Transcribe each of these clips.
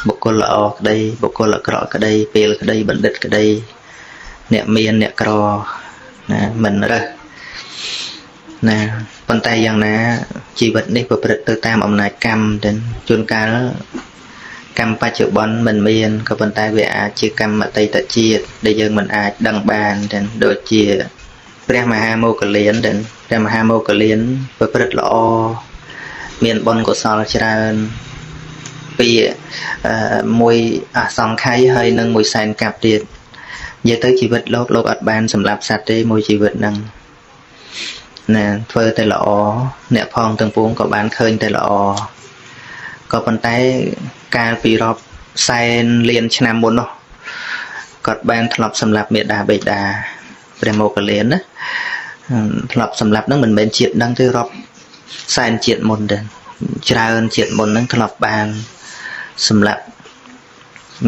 បុគ្គលល្អក្តីបុគ្គលអាក្រក់ក្តីពេលក្តីបណ្ឌិតក្តីអ្នកមានអ្នកក្រណាមិនរើសណាប៉ុន្តែយ៉ាងណាជីវិតនេះប្រព្រឹត្តទៅតាមអំណាចកម្មទៅជួនកាលកម្មបច្ចុប្បន្នមិនមានក៏ប៉ុន្តែវាអាចជាកម្មអតីតជាតិដែលយើងមិនអាចដឹងបានទៅដូចជាព្រះមហាមោគលានទៅព្រះមហាមោគលានប្រព្រឹត្តល្អមានបុណ្យកុសលច្រើនពីមួយអសង្ខ័យហើយនឹងមួយសែនកាប់ទៀតនិយាយទៅជីវិតលោកអត់បានសម្លាប់សត្វទេមួយជីវិតហ្នឹងណាធ្វើតែល្អអ្នកផងទាំងពួងក៏បានឃើញតែល្អក៏ប៉ុន្តែកាលពីរាប់សែនលានឆ្នាំមុននោះគាត់បានធ្លាប់សម្លាប់មេដាបេដាព្រះមោគលានណាធ្លាប់សម្លាប់ហ្នឹងមិនមែនជាតិហ្នឹងទេរាប់សែនជាតិមុនទេច្រើនជាតិមុនហ្នឹងធ្លាប់បានសម្លាប់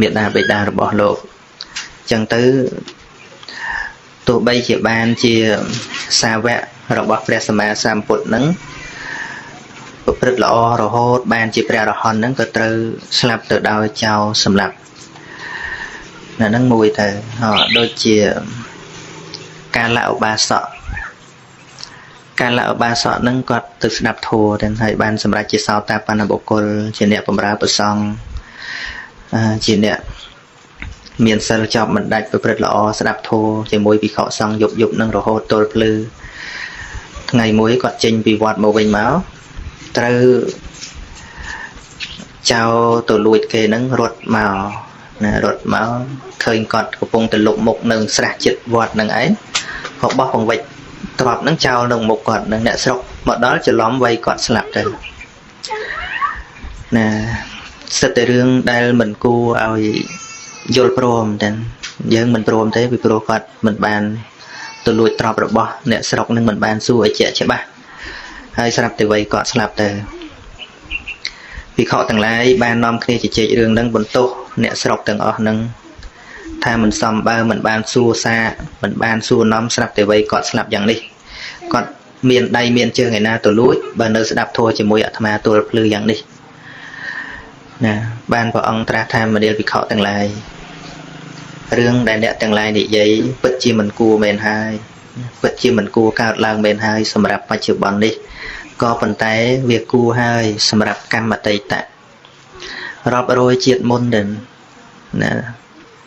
មេដាបេដារបស់លោកអញ្ចឹងទៅទោះបីជាបានជាសាវករបស់ព្រះសម្មាសម្ពុទ្ធហ្នឹងប្រព្រឹត្តល្អរហូតបានជាព្រះអរហន្តហ្នឹងក៏ត្រូវស្លាប់ទៅដោយចោលសម្លាប់នៅហ្នឹងមួយទៅដូចជាកាលឧបាសកហ្នឹងគាត់ទៅស្ដាប់ធម៌ទាំងហើយបានសម្រេចជាសោតាបត្តបុគ្គលជាអ្នកបម្រើព្រះសង្ឃជាអ្នកមានសិលចប់មិនដាច់ប្រព្រឹត្តល្អស្ដាប់ធម៌ជាមួយភិក្ខុសង្ឃយប់នឹងរហូតទល់ភ្លឺថ្ងៃមួយគាត់ចេញពីវត្តមកវិញមកត្រូវចៅទៅលួចគេហ្នឹងរត់មកឃើញគាត់កំពុងតែលុកមុខនៅស្រះចិត្តវត្តហ្នឹងឯងក៏បោះពង្វិចទ្របហ្នឹងចោលនៅមុខគាត់នឹងអ្នកស្រុកមកដល់ច្រឡំវាយគាត់ស្លាប់ទៅណាសិតតែរឿងដែលមិនគួរឲ្យយល់ព្រមតែយើងមិនព្រមទេពីព្រោះគាត់មិនបានទៅលួចទ្រព្យរបស់អ្នកស្រុកនឹងមិនបានសួរឲ្យជាក់ច្បាស់ហើយស្រាប់តែវាយគាត់ស្លាប់ទៅភិក្ខុទាំងឡាយបាននាំគ្នាជជែករឿងហ្នឹងបន្ទោសអ្នកស្រុកទាំងអស់ហ្នឹងថាមិនសមបើមិនបានសួរសាមិនបានសួរនាំស្រាប់តែវាយគាត់ស្លាប់យ៉ាងនេះគាត់មានដៃមានជើងឯណាទៅលួចបើនៅស្ដាប់ធម៌ជាមួយអាត្មាទល់ភ្លឺយ៉ាងនេះណាបានព្រះអង្គត្រាស់ថាមនាលភិក្ខុទាំងឡាយរឿងដែលអ្នកទាំងឡាយនិយាយពិតជាមិនគួរមែនហើយពិតជាមិនគួរកើតឡើងមែនហើយសម្រាប់បច្ចុប្បន្ននេះក៏ប៉ុន្តែវាគួរហើយសម្រាប់កម្មអតីតរាប់រយជាតិមុនទៅណា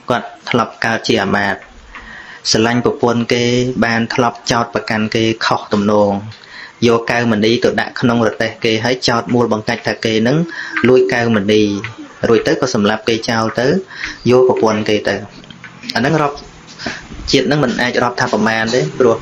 គាត់ធ្លាប់កើតជាអាមាត្យស្រឡាញ់ប្រពន្ធគេបានធ្លាប់ចោទប្រកាន់គេខុសទំនងយកកៅមณีទៅដាក់ក្នុងរទេះគេហើយចោទមូលបង្កាច់ថាគេនឹងលួចកៅមณีរួចទៅក៏សម្លាប់គេចោលទៅយកប្រពន្ធគេទៅអាហ្នឹងរាប់ជាតិហ្នឹងមិនអាចរាប់ថាប្រមាណទេព្រោះ